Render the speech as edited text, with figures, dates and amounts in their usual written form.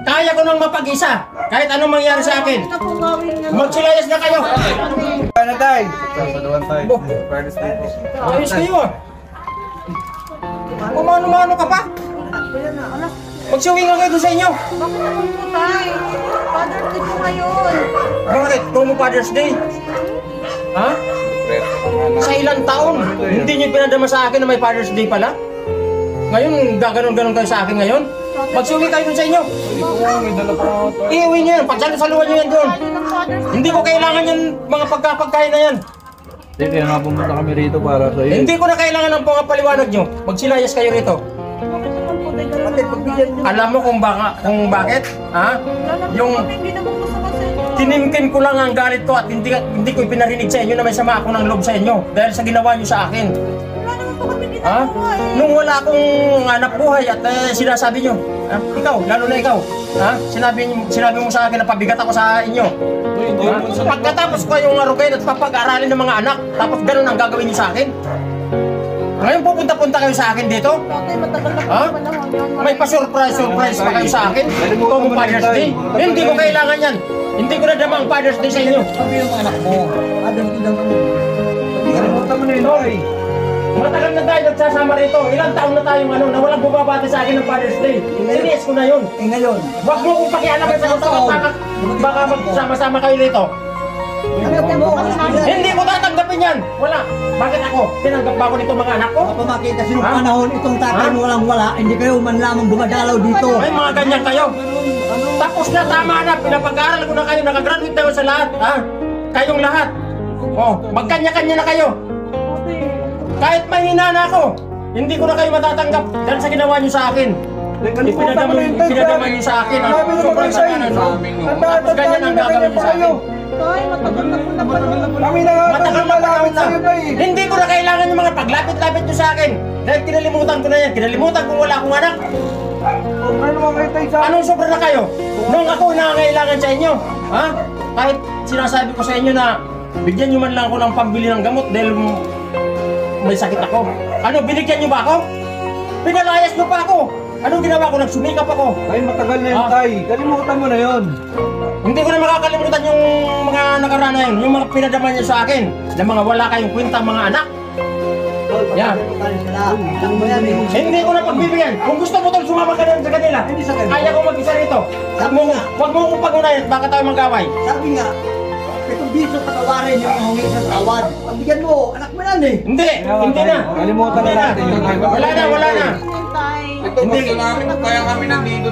Kaya ko nang mapag-isa. Kahit anong mangyari sa akin. Magsilayas na kayo. Ano tay? Ayos kayo ah. Kumano-mano ka pa? Magsiwing nga kayo doon sa inyo. Bakit naman po tayo? Father's Day po ngayon. Bakit? Tomo Father's Day? Ha? Sa ilang taon? Hindi niyo pinadama sa akin na may Father's Day pala? Ngayon, gaganon-ganon kayo sa akin ngayon? Magsiwing kayo doon sa inyo. Iuwi niyo yan. Pagsalusaluan niyo yan doon. Hindi ko kailangan yan, mga pagkapagkain na yan. Hindi, kaya nga pumunta kami rito para sa iyo. Hindi ko na kailangan ng pangapaliwanag nyo. Magsilayas kayo rito. Bakit naman po tayo? Alam mo kung bakit? Ha? Yung Hindi naman gusto kasi. tinimkim ko lang ang galit ko at hindi ko ipinarinig sa inyo na may sama ako ng loob sa inyo dahil sa ginawa nyo sa akin. Wala naman po kami Ha? ginagawa eh. Nung wala akong anak buhay at sinasabi nyo, ikaw, lalo na ikaw, ha? Sinabi mo sa akin na pabigat ako sa inyo. Ha? Pagkatapos ko yung arugain at papag-aralin ng mga anak, tapos ganun ang gagawin nyo sa akin. Ngayon pupunta-punta kayo sa akin dito? Tatay, matagal na po Ha? yung panahon yun. May pa-surprise pa kayo sa akin? Ito mo Father's Day? Hindi ko kailangan yan. Hindi ko nadama ang Father's Day sa inyo. Sabi yung anak mo, adam ko lang ano. Kalimutan mo na yun tay. Matagal na tayo nagsasama rito. Ilang taon na tayong na walang bumabati sa akin ng Father's Day. Siniis ko na yun. Eh ngayon, Huwag mo kong pakialaman sa usapan. Baka magsama-sama kayo rito. alam mo, Hindi ko tatanggapin yan. Wala. Bakit ako? Tinanggap ba ako nito mga anak ko? papamakit kasi nung Ha? panahon, itong tatay Ha? mo walang wala, hindi kayo man lamang dumadalaw dito. Ay, mga ganyan kayo. Tapos na, tama na. Pinapag-aaral ko na kayo. Nakagraduate na kayo sa lahat. Ha? Kayong lahat. Oh, magkanya-kanya na kayo. Kahit mahina na ako, hindi ko na kayo matatanggap dahil sa ginawa niyo sa akin. Ipinadama niyo sa akin. Sobrang sama na. Tapos ganyan ang gagawin niyo sa akin. Tay, matagal na po na panahon. Kami na nga Matagal na panahon na. sa'yo tay. Hindi ko na kailangan yung mga paglapit-lapit niyo sa akin. Dahil kinalimutan ko na yan. Kinalimutan kung wala akong anak. Ano mga kayo tay sa Anong sobra na kayo? Nung ako nangangailangan sa inyo. Ha? Kahit sinasabi ko sa inyo na bigyan niyo man lang ako ng pambili ng gamot dahil may sakit ako. Ano, binigyan niyo ba ako? Pinalayas niyo pa ako. Anong ginawa ko? Nagsumikap ako. Ay, matagal na yun Ah. tay. Kalimutan mo na yun. Hindi ko na makakalimutan yung mga nakaraan na yun. Yung mga pinadama niyo sa akin. Na mga wala kayong kwenta mga anak. Yan. Hindi ko na pagbibigyan. Kung gusto mo tol, sumama ka na sa kanila. Hindi sa kanila. Kaya ko mag-isa rito. Huwag mo kong pagunayan. Baka tayo mag-away. Sabi nga, itong biso patawarin yung humingi sa tawad. Pabigyan mo, anak mo yan eh. Hindi na. Kalimutan na Hindi na. natin yun. Wala na. Tay. Ito, gusto namin, kaya kami nandito.